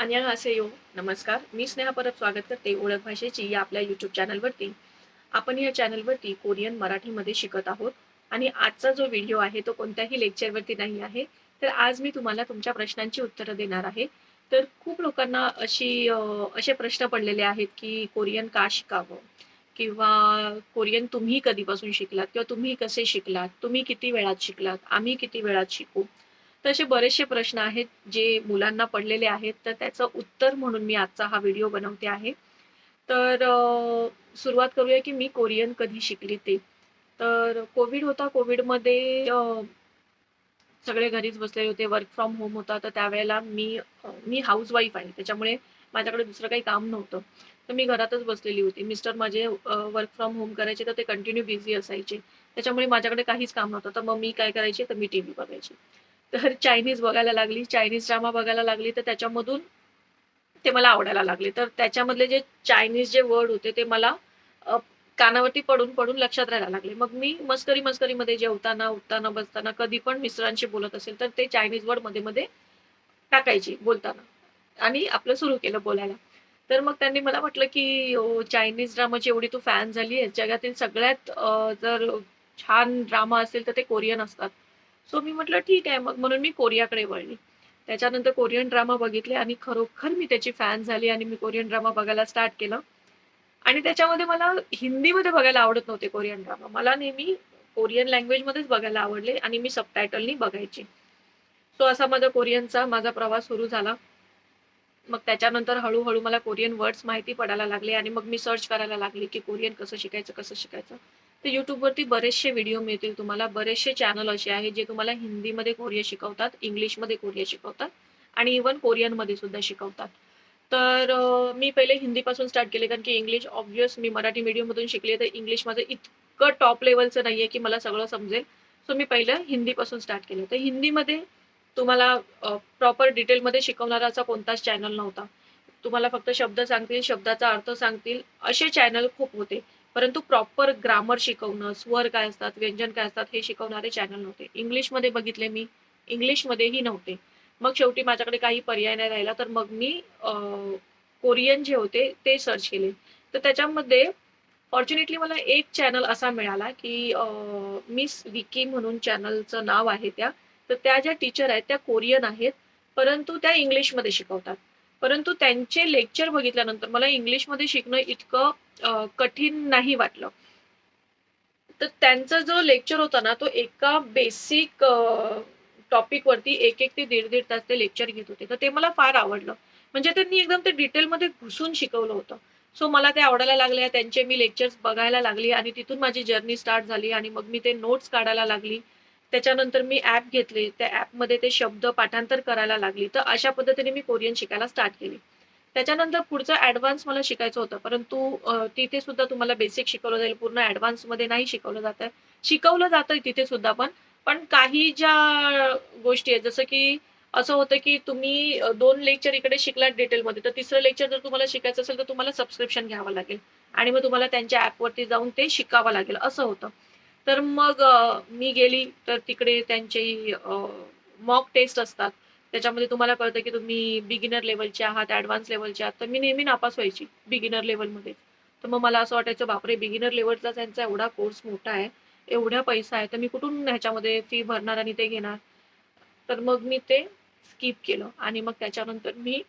안녕하सेयो. नमस्कार. मी स्नेहा परत स्वागत करते ओळख भाषेची या आपल्या YouTube चॅनलवरती. आपण या चॅनलवरती कोरियन मराठीमध्ये शिकत आहोत आणि आजचा जो व्हिडिओ आहे तो कोणत्याही लेक्चरवरती नाही आहे. तर आज मी तुम्हाला तुमच्या प्रश्नांची उत्तरं देणार आहे. तर खूप लोकांना असे प्रश्न पडलेले आहेत की कोरियन का शिकावं? किंवा कोरियन तुम्ही कधीपासून शिकलात? किंवा तुम्ही कसे शिकलात? तुम्ही किती वेळात शिकलात? आम्ही किती वेळात शिकू? तर असे बरेचसे प्रश्न आहेत जे मुलांना पडलेले आहेत. तर त्याचं उत्तर म्हणून मी आजचा हा व्हिडिओ बनवते आहे. तर सुरुवात करूया की मी कोरियन कधी शिकली ते. तर कोविड होता. कोविडमध्ये सगळे घरीच बसलेले होते. वर्क फ्रॉम होम होता. तर त्यावेळेला मी हाउसवाईफ आहे. त्याच्यामुळे माझ्याकडे दुसरं काही काम नव्हतं. तर मी घरातच बसलेली होती. मिस्टर माझे वर्क फ्रॉम होम करायचे तर ते कंटिन्यू बिझी असायचे. त्याच्यामुळे माझ्याकडे काहीच काम नव्हतं. तर मग मी काय करायचे तर मी टीव्ही बघायचे. तर चायनीज बघायला लागली, चायनीज ड्रामा बघायला लागली, तर त्याच्यामधून ते मला आवडायला लागले. तर त्याच्यामधले जे चायनीज जे वर्ड होते ते मला अ, कानावरती पडून लक्षात राहायला लागले. मग मी मस्करीमध्ये जेवताना, उठताना, बसताना कधी पण मिस्टरांशी बोलत असेल, तर ते चायनीज वर्ड मध्ये-मध्ये टाकायची बोलताना आणि आपलं सुरू केलं बोलायला. तर मग त्यांनी मला म्हटलं, की चायनीज ड्रामाची एवढी तू फॅन झाली आहेस, जगातील सगळ्यात जर छान ड्रामा असेल, तर ते कोरियन असतात. सो मी म्हटलं ठीक आहे मग म्हणून मी कोरियाकडे वळली. त्याच्यानंतर कोरियन ड्रामा बघितले आणि खरोखर मी त्याची फॅन झाली आणि मी कोरियन ड्रामा बघायला स्टार्ट केलं. आणि त्याच्यामध्ये मला हिंदीमध्ये बघायला आवडत नव्हते कोरियन ड्रामा. मला नेहमी कोरियन लँग्वेजमध्येच बघायला आवडले आणि मी सबटायटलनी बघायचे. सो असा माझा प्रवास सुरू झाला. मग त्याच्यानंतर हळू-हळू मला कोरियन वर्ड्स माहिती पडायला लागले आणि मग मी सर्च करायला लागले, की कोरियन कसं शिकायचं, कसं शिकायचं. तर YouTubeवरती बरेचसे व्हिडिओ मिळतील तुम्हाला. बरेचसे चॅनल असे आहेत, जे तुम्हाला हिंदीमध्ये कोरिया शिकवतात, इंग्लिशमध्ये कोरिया शिकवतात आणि इव्हन कोरियनमध्ये सुद्धा शिकवतात. तर मी पहिले हिंदीपासून स्टार्ट केले, कारण की इंग्लिश ऑब्व्हियस मी मराठी मीडियममधून शिकले, तर इंग्लिश माझं इतकं टॉप लेव्हलचं नाहीये, की मला सगळं समजेल. सो मी पहिलं हिंदीपासून स्टार्ट केलं. तर हिंदीमध्ये तुम्हाला प्रॉपर डिटेलमध्ये शिकवणारा असा कोणताच चॅनल नव्हता. तुम्हाला फक्त शब्द सांगतील, शब्दाचा अर्थ सांगतील, असे चॅनल खूप होते. परंतु प्रॉपर ग्रामर शिकवणं, स्वर काय असतात, व्यंजन काय असतात, हे शिकवणारे चॅनल नव्हते. इंग्लिशमध्ये बघितले मी, इंग्लिशमध्येही नव्हते. मग शेवटी माझ्याकडे काही पर्याय नाही राहिला, तर मग मी कोरियन जे होते ते सर्च केले. तर त्याच्यामध्ये फॉर्च्युनेटली मला एक चॅनल असा मिळाला, की मिस विकी म्हणून चॅनलचं नाव आहे त्या. तर त्या ज्या टीचर आहेत त्या कोरियन आहेत, परंतु त्या इंग्लिशमध्ये शिकवतात. परंतु त्यांचे लेक्चर बघितल्यानंतर मला इंग्लिशमध्ये शिकणं इतकं कठीण नाही वाटलं. तर त्यांचा जो लेक्चर होता ना, तो एका बेसिक टॉपिकवरती 1-1 ते दीड-दीड तास ते लेक्चर घेत होते. तर ते मला फार आवडलं. म्हणजे त्यांनी एकदम ते डिटेलमध्ये घुसून शिकवलं होतं. सो मला ते आवडायला लागले. त्यांचे मी लेक्चर्स बघायला लागली आणि तिथून माझी जर्नी स्टार्ट झाली आणि मग मी ते नोट्स काढायला लागली. त्याच्यानंतर मी ॲप घेतले. त्या ॲपमध्ये ते शब्द पाठांतर करायला लागली. तर अशा पद्धतीने मी कोरियन शिकायला स्टार्ट केली. त्याच्यानंतर पुढचं ॲडव्हान्स मला शिकायचं होतं. परंतु तिथे सुद्धा तुम्हाला बेसिक शिकवलं जाईल. पूर्ण ॲडव्हान्समध्ये नाही शिकवलं जात आहे. शिकवलं जातंय तिथे सुद्धा पण. पण काही ज्या गोष्टी आहेत जसं की असं होतं की तुम्ही 2 लेक्चर इकडे शिकलात डिटेलमध्ये, तर तिसरं लेक्चर जर तुम्हाला शिकायचं असेल, तर तुम्हाला सबस्क्रिप्शन घ्यावं लागेल आणि मग तुम्हाला त्यांच्या ॲपवरती जाऊन ते शिकावं लागेल, असं होतं. तर मग मी गेली तर तिकडे त्यांची मॉक टेस्ट असतात. त्याच्यामध्ये तुम्हाला कळतं की तुम्ही बिगिनर लेव्हलचे आहात, ॲडव्हान्स लेव्हलचे आहात. तर मी नेहमी नापास व्हायची बिगिनर लेव्हलमध्ये. तर मग मला असं वाटायचं, बापरे! बिगिनर लेव्हलचा त्यांचा एवढा कोर्स मोठा आहे, एवढा पैसा आहे, तर मी कुठून ह्याच्यामध्ये फी भरणार आणि ते घेणार? तर मग मी ते स्किप केलं आणि मग त्याच्यानंतर मी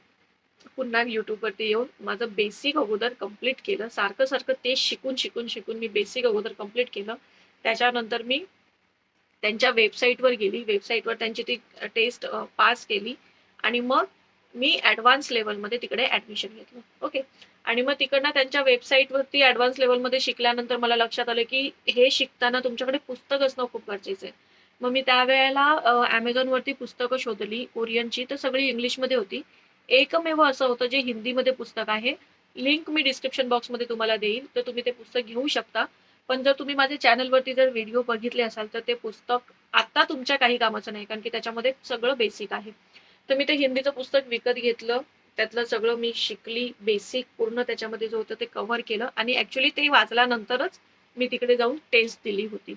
पुन्हा YouTubeवरती येऊन माझं बेसिक अगोदर कंप्लीट केलं. सारखं-सारखं तेच शिकून मी बेसिक अगोदर कंप्लीट केलं. त्याच्यानंतर मी त्यांच्या वेबसाईटवर गेली. वेबसाईटवर त्यांची ती टेस्ट पास केली आणि मग मी ॲडव्हान्स लेव्हलमध्ये तिकडे ॲडमिशन घेतलं. ओके. आणि मग तिकडनं त्यांच्या वेबसाईटवरती ॲडव्हान्स लेव्हलमध्ये शिकल्यानंतर मला लक्षात आलं, की हे शिकताना तुमच्याकडे पुस्तक असणं खूप गरजेचं आहे. मग मी त्यावेळेला Amazonवरती पुस्तकं शोधली कोरियनची, तर सगळी इंग्लिशमध्ये होती. एकमेव असं होतं जे हिंदीमध्ये पुस्तक आहे. लिंक मी डिस्क्रिप्शन बॉक्समध्ये तुम्हाला देईन, तर तुम्ही ते पुस्तक घेऊ शकता. पण जर तुम्ही माझ्या चॅनलवरती जर व्हिडिओ बघितले असाल, तर ते पुस्तक आता तुमच्या काही कामाचं नाही, कारण की त्याच्यामध्ये सगळं बेसिक आहे. तर मी ते हिंदीचं पुस्तक विकत घेतलं. त्यातलं सगळं मी शिकली. बेसिक पूर्ण त्याच्यामध्ये जे होतं ते कव्हर केलं आणि ॲक्चुअली ते वाचल्यानंतरच मी तिकडे जाऊन टेस्ट दिली होती.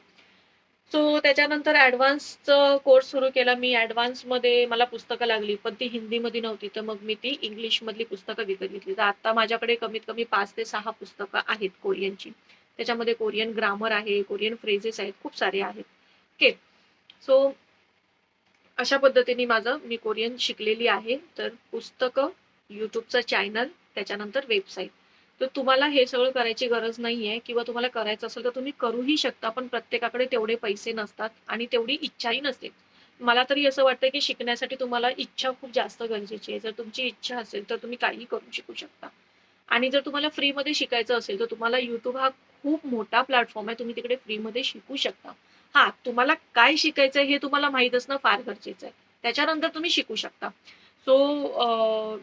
सो त्याच्यानंतर ॲडव्हान्सचं कोर्स सुरू केला मी. ॲडव्हान्समध्ये मला पुस्तकं लागली, पण ती हिंदीमध्ये नव्हती. तर मग मी ती इंग्लिशमधली पुस्तकं विकत घेतली. तर आता माझ्याकडे कमीत कमी 5 ते 6 पुस्तकं आहेत कोरियनची. त्याच्यामध्ये कोरियन ग्रामर आहे, कोरियन फ्रेजेस आहेत, खूप सारे आहेत. ओके. सो अशा पद्धतीने मी कोरियन शिकलेली आहे. तर पुस्तकं, YouTubeचं चॅनल, त्याच्यानंतर वेबसाईट. तर तुम्हाला हे सगळं करायची गरज नाहीये किंवा तुम्हाला करायचं असेल तर तुम्ही करूही शकता. पण प्रत्येकाकडे तेवढे पैसे नसतात आणि तेवढी इच्छाही नसते. मला तरी असं वाटतं, की शिकण्यासाठी तुम्हाला इच्छा खूप जास्त गरजेची आहे. जर तुमची इच्छा असेल तर तुम्ही काहीही करून शिकू शकता. आणि जर तुम्हाला फ्रीमध्ये शिकायचं असेल तर तुम्हाला YouTube हा खूप मोठा प्लॅटफॉर्म आहे. तुम्ही तिकडे फ्रीमध्ये शिकू शकता. हां, तुम्हाला काय शिकायचंय हे तुम्हाला माहीत असणं फार गरजेचं आहे. त्याच्यानंतर तुम्ही शिकू शकता. सो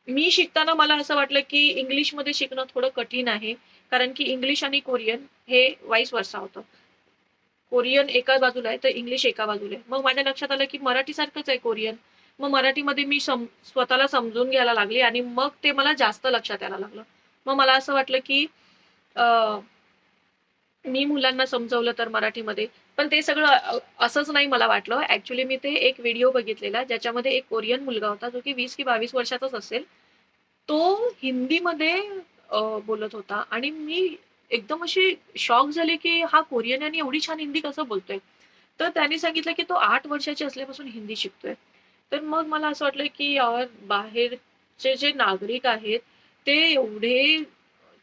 मी शिकताना मला असं वाटलं, की इंग्लिशमध्ये शिकणं थोडं कठीण आहे. कारण की इंग्लिश आणि कोरियन हे व्हाईस वर्सा होतं. कोरियन एका बाजूला आहे, तर इंग्लिश एका बाजूला आहे. मग माझ्या लक्षात आलं, की मराठीसारखंच आहे कोरियन. मग मराठीमध्ये मी स्वतःला समजून घ्यायला लागली आणि मग ते मला जास्त लक्षात यायला लागलं. मग मला असं वाटलं, की अ, मी मुलांना समजवलं तर मराठीमध्ये. पण ते सगळं असंच नाही मला वाटलं. ॲक्चुअली मी ते एक व्हिडिओ बघितलेला ज्याच्यामध्ये एक कोरियन मुलगा होता जो की 20 की 22 वर्षाचाच असेल. तो हिंदीमध्ये बोलत होता आणि मी एकदम अशी शॉक झाले, की हा कोरियन आणि एवढी छान हिंदी कसं बोलतोय? तर त्याने सांगितलं, की तो 8 वर्षाचे असल्यापासून हिंदी शिकतोय. तर मग मला असं वाटलं, की यार बाहेरचे जे नागरिक आहेत, ते एवढे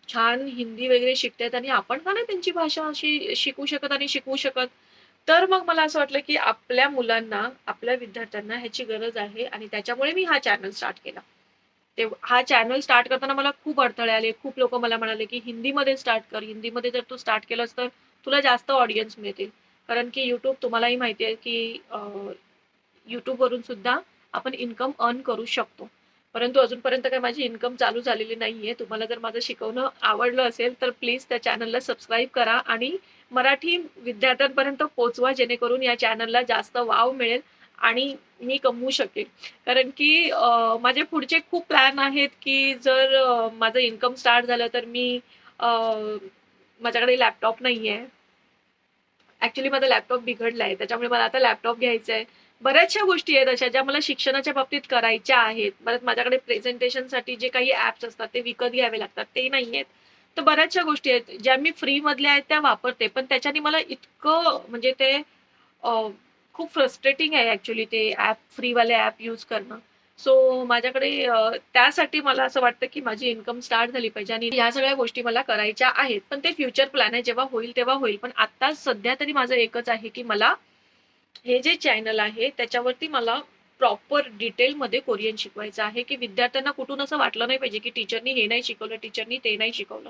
छान हिंदी वगैरे शिकतायत आणि आपण का नाही त्यांची भाषा अशी शिकू शकत आणि शिकवू शकत? तर मग मला असं वाटलं, की आपल्या मुलांना, आपल्या विद्यार्थ्यांना ह्याची गरज आहे आणि त्याच्यामुळे मी हा चॅनल स्टार्ट केला. हा चॅनल स्टार्ट करताना मला खूप अडथळे आले. खूप लोकं मला म्हणाले, की "हिंदीमध्ये स्टार्ट कर. हिंदीमध्ये जर तू स्टार्ट केलंस तर तुला जास्त ऑडियन्स मिळतील." कारण की YouTube तुम्हालाही माहिती आहे, की YouTubeवरून सुद्धा आपण इन्कम अर्न करू शकतो. परंतु अजूनपर्यंत काही माझी इन्कम चालू झालेली नाहीये. तुम्हाला जर माझं शिकवणं आवडलं असेल, तर प्लीज त्या चॅनलला सबस्क्राईब करा आणि मराठी विद्यार्थ्यांपर्यंत पोहोचवा, जेणेकरून या चॅनलला जास्त वाव मिळेल आणि मी कमवू शकेन. कारण की माझे पुढचे खूप प्लॅन आहेत, की जर माझं इन्कम स्टार्ट झालं, तर अ, माझ्याकडे लॅपटॉप नाहीये. ॲक्चुअली माझा लॅपटॉप बिघडलाय. त्याच्यामुळे मला आता लॅपटॉप घ्यायचा आहे. बऱ्याचशा गोष्टी आहेत अशा ज्या मला शिक्षणाच्या बाबतीत करायच्या आहेत. परत माझ्याकडे प्रेझेंटेशनसाठी जे काही ॲप्स असतात ते विकत घ्यावे लागतात, ते नाहीयेत. तर बऱ्याचशा गोष्टी आहेत ज्या मी फ्रीमधल्या आहेत त्या वापरते. पण त्याच्याने मला इतकं म्हणजे ते अ, खूप फ्रस्ट्रेटिंग आहे ॲक्चुअली ते फ्रीवाले ॲप यूज करणं. सो माझ्याकडे त्यासाठी मला असं वाटतं, की माझी इन्कम स्टार्ट झाली पाहिजे आणि ह्या सगळ्या गोष्टी मला करायच्या आहेत. पण ते फ्युचर प्लॅन आहे. जेव्हा होईल तेव्हा होईल. पण आता सध्या तरी माझं एकच आहे, की मला हे जे चॅनल आहे त्याच्यावरती मला प्रॉपर डिटेलमध्ये कोरियन शिकवायचं आहे, की विद्यार्थ्यांना कुठून असं वाटलं नाही पाहिजे, की टीचरनी हे नाही शिकवलं, टीचरनी ते नाही शिकवलं.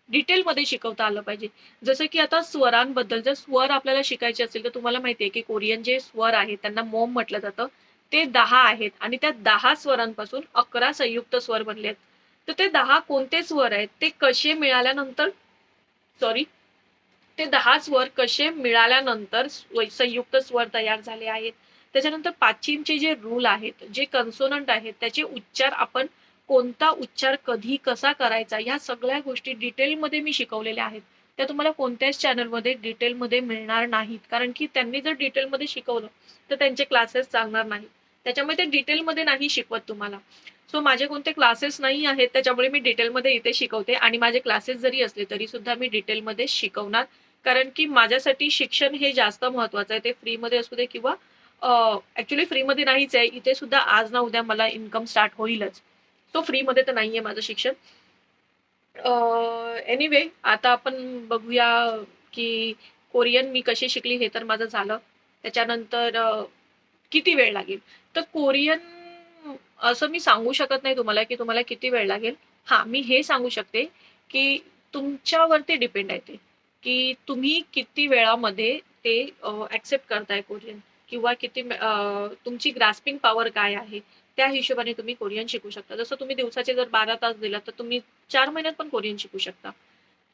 डिटेलमध्ये शिकवता आलं पाहिजे. जसं की आता स्वरांबद्दल जर स्वर आपल्याला शिकायचे असेल, तर तुम्हाला माहिती आहे, की कोरियन जे स्वर आहेत त्यांना मोम म्हटलं जातं. ते 10 आहेत आणि त्या 10 स्वरांपासून 11 संयुक्त स्वर बनले आहेत. तर ते 10 कोणते स्वर आहेत, ते कसे मिळाल्यानंतर सॉरी ते 10 स्वर कसे मिळाल्यानंतर संयुक्त स्वर तयार झाले आहेत. त्याच्यानंतर पाश्चिमचे जे रूल आहेत, जे कन्सोनंट आहेत, त्याचे उच्चार आपण कोणता उच्चार कधी कसा करायचा, ह्या सगळ्या गोष्टी डिटेलमध्ये मी शिकवलेल्या आहेत. त्या तुम्हाला कोणत्याच चॅनलमध्ये डिटेलमध्ये मिळणार नाहीत. कारण की त्यांनी जर डिटेलमध्ये शिकवलं, तर त्यांचे क्लासेस चालणार नाहीत. त्याच्यामुळे ते डिटेलमध्ये नाही शिकवत तुम्हाला. सो माझे कोणते क्लासेस नाही आहेत, त्याच्यामुळे मी डिटेलमध्ये इथे शिकवते आणि माझे क्लासेस जरी असले, तरीसुद्धा मी डिटेलमध्ये शिकवणार. कारण की माझ्यासाठी शिक्षण हे जास्त महत्वाचं आहे. ते फ्रीमध्ये असू दे किंवा ॲक्चुअली फ्रीमध्ये नाहीच आहे. इथे सुद्धा आज ना उद्या मला इन्कम स्टार्ट होईलच. तो फ्रीमध्ये तर नाहीये माझं शिक्षण. एनिवे आता आपण बघूया, की कोरियन मी कशी शिकली हे तर माझं झालं. त्याच्यानंतर किती वेळ लागेल? तर कोरियन असं मी सांगू शकत नाही तुम्हाला, की तुम्हाला किती वेळ लागेल. हां, मी हे सांगू शकते, की तुमच्यावरती डिपेंड आहे ते, की तुम्ही किती वेळामध्ये ते एक्सेप्ट करताय कोरियन किंवा तुमची ग्रास्पिंग पॉवर काय आहे? त्या हिशोबाने तुम्ही कोरियन शिकू शकता. जसं तुम्ही दिवसाचे जर 12 तास दिलात, तर तुम्ही 4 महिन्यात पण कोरियन शिकू शकता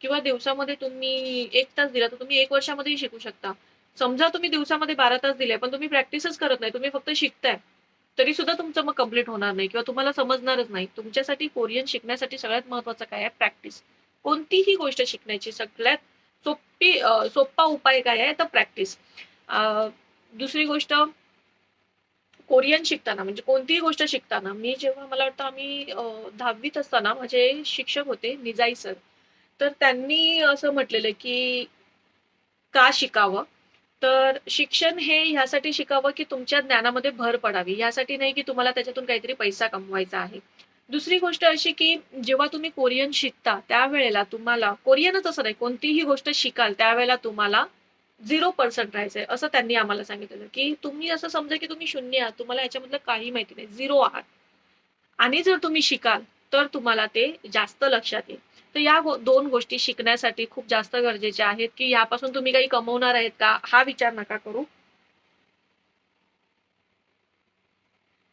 किंवा दिवसामध्ये तुम्ही 1 तास दिला, तर तुम्ही 1 वर्षामध्येही शिकू शकता. समजा तुम्ही दिवसामध्ये 12 तास दिले, पण तुम्ही प्रॅक्टिसच करत नाही, तुम्ही फक्त शिकताय, तरी सुद्धा तुमचं मग कंप्लीट होणार नाही किंवा तुम्हाला समजणारच नाही. तुमच्यासाठी कोरियन शिकण्यासाठी सगळ्यात महत्त्वाचं काय आहे? प्रॅक्टिस. कोणतीही गोष्ट शिकण्याची सगळ्यात सोपा उपाय काय आहे तर प्रॅक्टिस. दुसरी गोष्ट, कोरियन शिकताना म्हणजे कोणतीही गोष्ट शिकताना, मी जेव्हा मला वाटतं आम्ही 10वीत असताना माझे शिक्षक होते निजाई सर. तर त्यांनी असं म्हटलेलं की का शिकावं? तर शिक्षण हे ह्यासाठी शिकावं की तुमच्या ज्ञानामध्ये भर पडावी. यासाठी नाही की तुम्हाला त्याच्यातून काहीतरी पैसा कमवायचा आहे. दुसरी गोष्ट अशी की जेव्हा तुम्ही कोरियन शिकता त्यावेळेला तुम्हाला, कोरियनच असं नाही, कोणतीही गोष्ट शिकाल त्यावेळेला तुम्हाला 0% राहायचंय, असं त्यांनी आम्हाला सांगितलेलं, की तुम्ही असं समजा की तुम्ही शून्य आहात. तुम्हाला याच्यामधलं काही माहिती नाही. 0 आहात. आणि जर तुम्ही शिकाल, तर तुम्हाला ते जास्त लक्षात येईल. तर या 2 गोष्टी शिकण्यासाठी खूप जास्त गरजेच्या आहेत, की यापासून तुम्ही काही कमवणार आहेत का? हा विचार नका करू.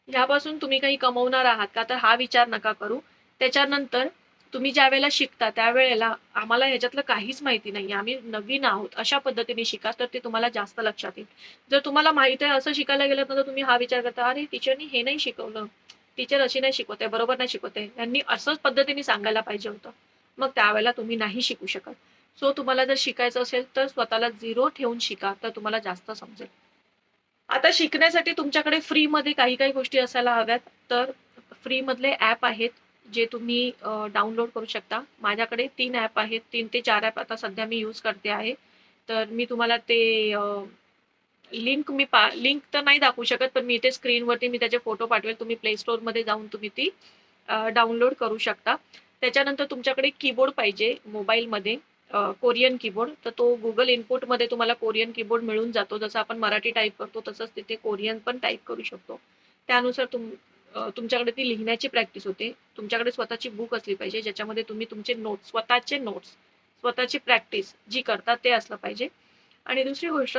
ह्यापासून तुम्ही काही कमवणार आहात का? तर हा विचार नका करू. त्याच्यानंतर तुम्ही ज्यावेळेला शिकता, त्यावेळेला आम्हाला ह्याच्यातलं काहीच माहिती नाहीये, आम्ही नवीन आहोत, अशा पद्धतीने शिका, तर ते तुम्हाला जास्त लक्षात येईल. जर तुम्हाला माहिती आहे असं शिकायला गेलात ना, तर तुम्ही हा विचार करता, "अरे, टीचरनी हे नाही शिकवलं. टीचर अशी नाही शिकवत आहे, बरोबर नाही शिकवत आहे. यांनी असंच पद्धतीने सांगायला पाहिजे होतं." मग त्यावेळेला तुम्ही नाही शिकू शकत. सो तुम्हाला जर शिकायचं असेल, तर स्वतःला 0 ठेवून शिका, तर तुम्हाला जास्त समजेल. आता शिकण्यासाठी तुमच्याकडे फ्रीमध्ये काही-काही गोष्टी असायला हव्यात. तर फ्रीमधले ॲप आहेत, जे तुम्ही डाउनलोड करू शकता. माझ्याकडे 3 ॲप आहेत. 3 ते 4 ॲप आता सध्या मी यूज करते आहे. तर मी तुम्हाला ते लिंक तर नाही दाखवू शकत, पण मी इथे स्क्रीनवरती मी त्याचे फोटो पाठवेल. तुम्ही प्ले स्टोअरमध्ये जाऊन तुम्ही ती डाउनलोड करू शकता. त्याच्यानंतर तुमच्याकडे कीबोर्ड पाहिजे मोबाईलमध्ये, कोरियन कीबोर्ड. तर तो Google इनपुटमध्ये तुम्हाला कोरियन कीबोर्ड मिळून जातो. जसं आपण मराठी टाइप करतो तसंच तिथे कोरियन पण टाइप करू शकतो. त्यानुसार तुमच्याकडे ती लिहिण्याची प्रॅक्टिस होते. तुमच्याकडे स्वतःची बुक असली पाहिजे, ज्याच्यामध्ये तुम्ही तुमचे नोट्स, स्वतःचे नोट्स, स्वतःची प्रॅक्टिस जी करता ते असलं पाहिजे. आणि दुसरी गोष्ट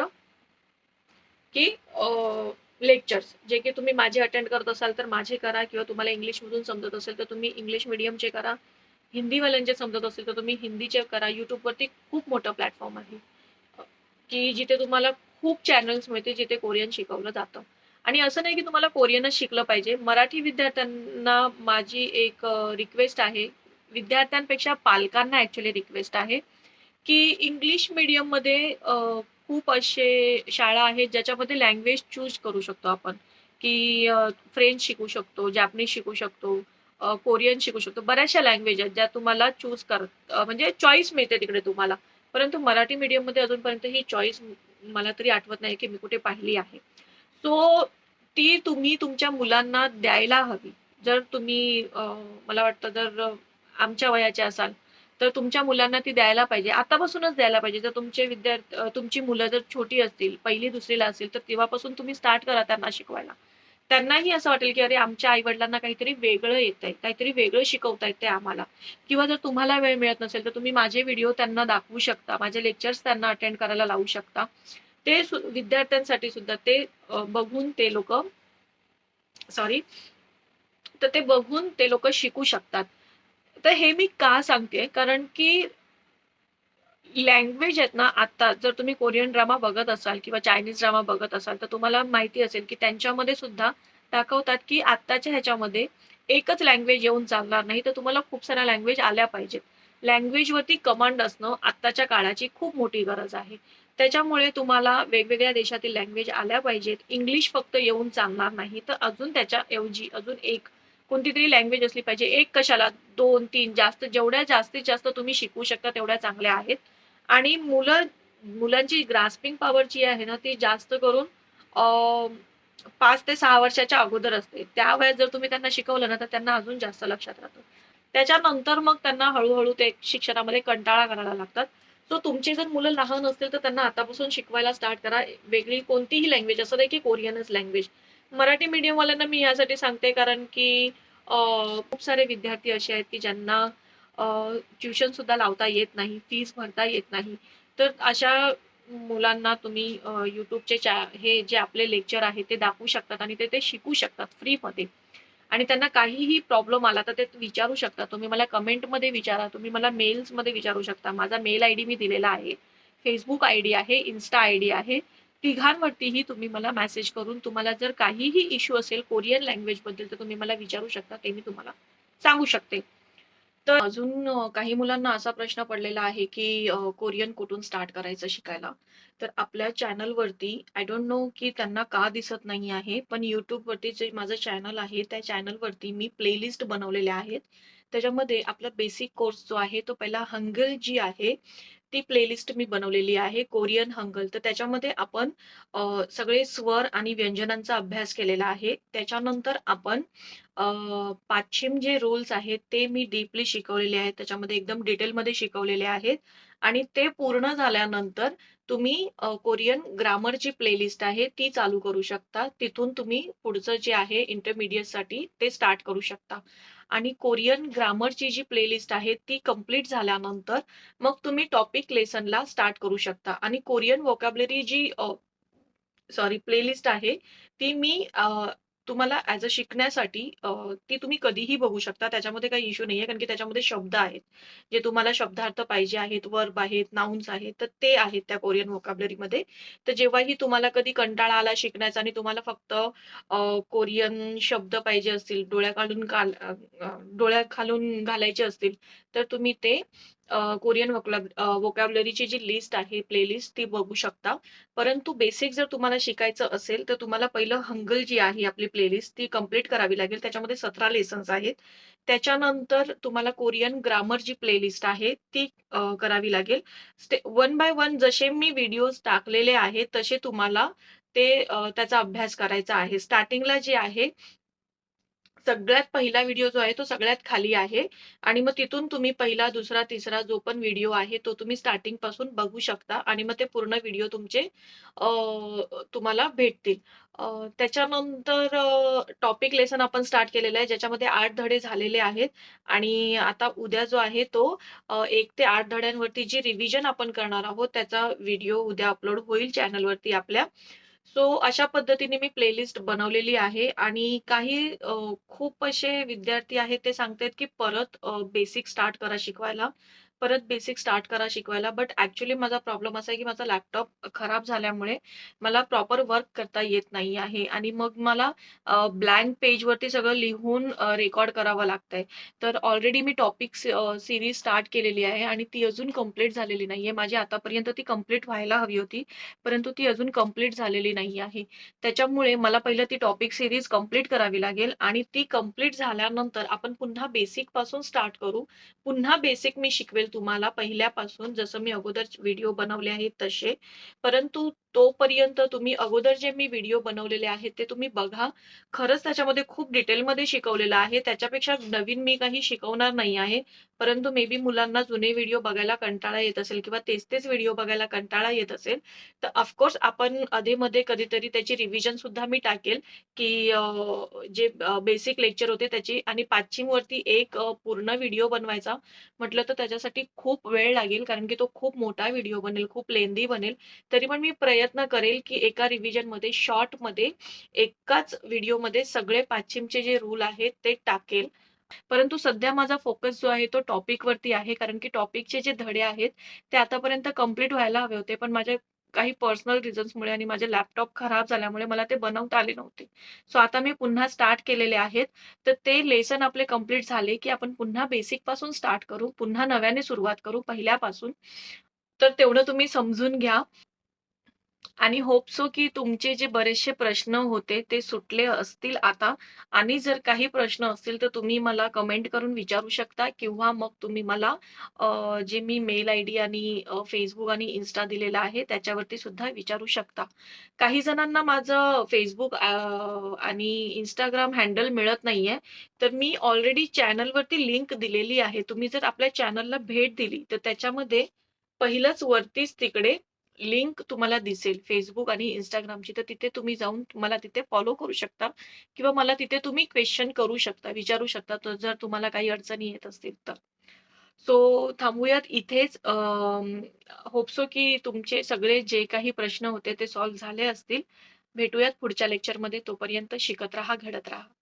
की लेक्चर्स जे की तुम्ही माझे अटेंड करत असाल तर माझे करा, किंवा तुम्हाला इंग्लिशमधून समजत असेल तर तुम्ही इंग्लिश मीडियमचे करा. हिंदीवाल्यांचे समजत असेल तर तुम्ही हिंदीचे करा. YouTubeवरती खूप मोठं प्लॅटफॉर्म आहे, की जिथे तुम्हाला खूप चॅनल्स मिळतील जिथे कोरियन शिकवलं जातं. आणि असं नाही की तुम्हाला कोरियनच शिकलं पाहिजे. मराठी विद्यार्थ्यांना माझी एक रिक्वेस्ट आहे. विद्यार्थ्यांपेक्षा पालकांना ॲक्चुअली रिक्वेस्ट आहे, की इंग्लिश मीडियममध्ये खूप असे शाळा आहेत ज्याच्यामध्ये लँग्वेज चूज करू शकतो आपण, की फ्रेंच शिकू शकतो, जॅपनीज शिकू शकतो, कोरियन शिकू शकतो. बऱ्याचशा लँग्वेज आहेत ज्या तुम्हाला म्हणजे चॉईस मिळते तिकडे तुम्हाला. परंतु मराठी मीडियममध्ये अजूनपर्यंत ही चॉईस मला तरी आठवत नाही की मी कुठे पाहिली आहे. सो ती तुम्ही तुमच्या मुलांना द्यायला हवी. जर तुम्ही मला वाटतं जर आमच्या वयाचे असाल, तर तुमच्या मुलांना ती द्यायला पाहिजे. आतापासूनच द्यायला पाहिजे. जर तुमची मुलं जर छोटी असतील, 1ली-2रीला असतील, तर तेव्हापासून तुम्ही स्टार्ट करा त्यांना शिकवायला. त्यांनाही असं वाटेल, की अरे आमच्या आई-वडिलांना काहीतरी वेगळं येतंय, काहीतरी वेगळं शिकवतायत ते आम्हाला. किंवा जर तुम्हाला वेळ मिळत नसेल, तर तुम्ही माझे व्हिडिओ त्यांना दाखवू शकता. माझे लेक्चर्स त्यांना अटेंड करायला लावू शकता. विद्यार्थ्यांसाठी सुद्धा ते बघून ते लोकं सॉरी तर ते बघून ते लोकं शिकू शकतात. तर हे मी का सांगतेय? कारण की लँग्वेज आहेत ना, आता जर तुम्ही कोरियन ड्रामा बघत असाल किंवा चायनीज ड्रामा बघत असाल, तर तुम्हाला माहिती असेल की त्यांच्यामध्ये सुद्धा दाखवतात की आत्ताच्या ह्याच्यामध्ये एकच लँग्वेज येऊन चालणार नाही, तर तुम्हाला खूप साऱ्या लँग्वेज आल्या पाहिजेत. लँग्वेजवरती कमांड असणं आत्ताच्या काळाची खूप मोठी गरज आहे. त्याच्यामुळे तुम्हाला वेगवेगळ्या देशातील लँग्वेज आल्या पाहिजेत. इंग्लिश फक्त येऊन चालणार नाही, तर अजून त्याच्याऐवजी अजून एक कोणतीतरी लँग्वेज असली पाहिजे. एक कशाला 2-3 जेवढ्या जास्तीत जास्त तुम्ही शिकू शकता तेवढ्या चांगल्या आहेत. आणि मुलांची ग्रास्पिंग पॉवर जी आहे ना, ती जास्त करून 5 ते 6 वर्षाच्या अगोदर असते. त्या वयात जर तुम्ही त्यांना शिकवलं ना, तर त्यांना अजून जास्त लक्षात राहतं. त्याच्यानंतर मग त्यांना हळू ते शिक्षणामध्ये कंटाळा करायला लागतात. सो तुमची जर मुलं लहान असतील, तर त्यांना आतापासून शिकवायला स्टार्ट करा. वेगळी कोणतीही लँग्वेज, असं नाही की कोरियनच लँग्वेज. मराठी मीडियमवाल्यांना मी यासाठी सांगते, कारण की खूप सारे विद्यार्थी असे आहेत, की ज्यांना ट्युशन सुद्धा लावता येत नाही, फीस भरता येत नाही. तर अशा मुलांना तुम्ही YouTubeचे हे जे आपले लेक्चर आहे ते दाखवू शकतात आणि ते शिकू शकतात फ्रीमध्ये. आणि त्यांना काहीही प्रॉब्लेम आला तर ते विचारू शकता. तुम्ही मला कमेंटमध्ये विचारा, तुम्ही मला मेल्समध्ये विचारू शकता. माझा मेल आयडी मी दिलेला आहे. Facebook आयडी आहे, Insta आयडी आहे. तिघांवरतीही तुम्ही मला मेसेज करून तुम्हाला जर काहीही इश्यू असेल कोरियन लँग्वेजबद्दल, तर तुम्ही मला विचारू शकता. ते मी तुम्हाला सांगू शकते. तर अजून काही मुलांना असा प्रश्न पडलेला आहे, की कोरियन कुठून स्टार्ट करायचं शिकायला? तर आपल्या चॅनलवरती आय डोंट नो, की त्यांना का दिसत नाही आहे, पण YouTubeवरती जे माझं चॅनल आहे, त्या चॅनलवरती मी प्लेलिस्ट बनवलेल्या आहेत. त्याच्यामध्ये आपला बेसिक कोर्स जो आहे, तो पहिला हंगल जी आहे, ती प्लेलिस्ट मी बनवलेली आहे, कोरियन हंगल. तर त्याच्यामध्ये आपण सगळे स्वर आणि व्यंजनांचा अभ्यास केलेला आहे. त्याच्यानंतर आपण अ, पाश्चिम जे रूल्स आहेत, ते मी डीपली शिकवलेले आहेत. त्याच्यामध्ये एकदम डिटेलमध्ये शिकवलेले आहेत आणि ते पूर्ण झाल्यानंतर तुम्ही कोरियन ग्रामरची प्लेलिस्ट आहे, ती चालू करू शकता. तिथून तुम्ही पुढचं जे आहे इंटरमिडिएटसाठी ते स्टार्ट करू शकता. आणि कोरियन ग्रामरची जी प्लेलिस्ट आहे, ती कंप्लीट झाल्यानंतर मग तुम्ही टॉपिक लेसनला स्टार्ट करू शकता आणि कोरियन व्होकॅब्युलरी जी सॉरी प्लेलिस्ट आहे, ती मी तुम्हाला ॲज अ शिकण्यासाठी ती तुम्ही कधीही बघू शकता. त्याच्यामध्ये काही इश्यू नाहीये, कारण की त्याच्यामध्ये शब्द आहेत. जे तुम्हाला शब्दार्थ पाहिजे आहेत, वर्ब आहेत, नाउन्स आहेत, तर ते आहेत त्या कोरियन व्होकॅब्युलरीमध्ये. तर जेव्हाही तुम्हाला कधी कंटाळा आला शिकण्याचा आणि तुम्हाला फक्त कोरियन शब्द पाहिजे असतील, डोळ्याखालून घालायचे असतील, तर तुम्ही ते कोरियन व्होकॅब्युलरीची जी लिस्ट आहे, प्लेलिस्ट ती बघू शकता. परंतु बेसिक जर तुम्हाला शिकायचं असेल, तर तुम्हाला पहिलं हंगल जी आहे आपली प्लेलिस्ट ती कंप्लीट करावी लागेल. त्याच्यामध्ये 17 लेसन्स आहेत. त्याच्यानंतर तुम्हाला कोरियन ग्रामर जी प्लेलिस्ट आहे ती करावी लागेल. वन बाय वन जसे मी व्हिडिओज टाकलेले आहेत, तसे तुम्हाला ते त्याचा अभ्यास करायचा आहे. स्टार्टिंगला जे आहे सगळ्यात पहिला व्हिडिओ जो आहे तो सगळ्यात खाली आहे आणि मग तिथून तुम्ही पहिला, दुसरा, तिसरा जो पण व्हिडिओ आहे तो तुम्ही स्टार्टिंग पासून बघू शकता आणि मग ते पूर्ण व्हिडिओ तुमचे तुम्हाला भेटतील. त्याच्यानंतर टॉपिक लेसन आपण स्टार्ट केलेलं आहे ज्याच्यामध्ये 8 धडे झालेले आहेत आणि आता उद्या जो आहे तो 1 ते 8 धड्यांवरती जी रिव्हिजन आपण करणार आहोत त्याचा व्हिडिओ उद्या अपलोड होईल चॅनलवरती आपल्या. सो अशा पद्धतीने मी प्लेलिस्ट बनवलेली आहे आणि काही खूप असे विद्यार्थी आहेत ते सांगतायत की परत बेसिक स्टार्ट करा शिकवायला. परत बेसिक स्टार्ट करा शिकवायला. बट ॲक्चुअली माझा प्रॉब्लेम असा आहे की माझा लॅपटॉप खराब झाल्यामुळे मला प्रॉपर वर्क करता येत नाही आहे आणि मग मला ब्लँक पेजवरती सगळं लिहून रेकॉर्ड करावं लागतंय. तर ऑलरेडी मी टॉपिक स्टार्ट केलेली आहे आणि ती अजून कंप्लीट झालेली नाहीये. माझी आतापर्यंत ती कंप्लीट व्हायला हवी होती. परंतु ती अजून कंप्लीट झालेली नाही आहे. त्याच्यामुळे मला पहिलं ती टॉपिक सीरीज कंप्लीट करावी लागेल आणि ती कंप्लीट झाल्यानंतर आपण पुन्हा बेसिक पासून स्टार्ट करू. पुन्हा बेसिक मी शिकवेल तुम्हाला पहिल्यापासून जसं मी अगोदर व्हिडिओ बनवले आहेत तसे. परंतु तोपर्यंत तुम्ही अगोदर जे मी व्हिडिओ बनवलेले आहेत ते तुम्ही बघा. खरंच त्याच्यामध्ये खूप डिटेलमध्ये शिकवलेलं आहे. त्याच्यापेक्षा नवीन मी काही शिकवणार नाही आहे. परंतु मे बी मुलांना जुने व्हिडिओ बघायला कंटाळा येत असेल किंवा तेच-तेच व्हिडिओ बघायला कंटाळा येत असेल, तर ऑफकोर्स आपण अधे-मध्ये कधीतरी त्याची रिव्हिजन सुद्धा मी टाकेल, की जे बेसिक लेक्चर होते त्याची आणि पाश्चिमवरती एक पूर्ण व्हिडिओ बनवायचा म्हटलं तर त्याच्यासाठी खूप वेळ लागेल कारण की तो खूप मोठा व्हिडिओ बनेल, खूप लेंदी बनेल. तरी पण मी प्रयत्न करेल, की एका रिव्हिजनमध्ये शॉर्टमध्ये एकाच व्हिडिओमध्ये सगळे पाश्चिमचे जे रूल आहेत ते टाकेल. परंतु सध्या माझा फोकस जो आहे तो टॉपिकवरती आहे. कारण की टॉपिकचे जे धडे आहेत ते आतापर्यंत कंप्लीट व्हायला हवे होते. पण माझ्या काही पर्सनल रिझन्समुळे आणि माझे लॅपटॉप खराब झाल्यामुळे मला ते बनवता आले नव्हते. सो आता मी पुन्हा स्टार्ट केलेले आहेत. तर ते लेसन आपले कंप्लीट झाले, की आपण पुन्हा बेसिकपासून स्टार्ट करू. पुन्हा नव्याने सुरुवात करू पहिल्यापासून. तर तेवढं तुम्ही समजून घ्या. आणि होप सो की तुमचे जे बरेचसे प्रश्न होते ते सुटले असतील आता आणि जर काही प्रश्न असतील तर तुम्ही मला कमेंट करून विचारू शकता किंवा मग तुम्ही मला जे मी मेल आयडी आणि Facebook आणि Insta दिलेला आहे त्याच्यावरती सुद्धा विचारू शकता. काही जणांना माझं Facebook आणि Instagram हँडल मिळत नाहीये. तर मी ऑलरेडी चॅनलवरती लिंक दिलेली आहे. तुम्ही जर आपल्या चॅनलला भेट दिली तर त्याच्यामध्ये पहिलंच वरतीच तिकडे लिंक तुम्हाला दिसेल Facebook आणि Instagramची. तर तिथे तुम्ही जाऊन मला तिथे फॉलो करू शकता किंवा मला तिथे तुम्ही क्वेश्चन करू शकता, विचारू शकता. तर जर तुम्हाला काही अडचणी येत असतील तर. सो थांबूयात इथेच. होप सो की तुमचे सगळे जे काही प्रश्न होते ते सॉल्व्ह झाले असतील. भेटूयात पुढच्या लेक्चरमध्ये. तोपर्यंत शिकत राहा, घडत राहा.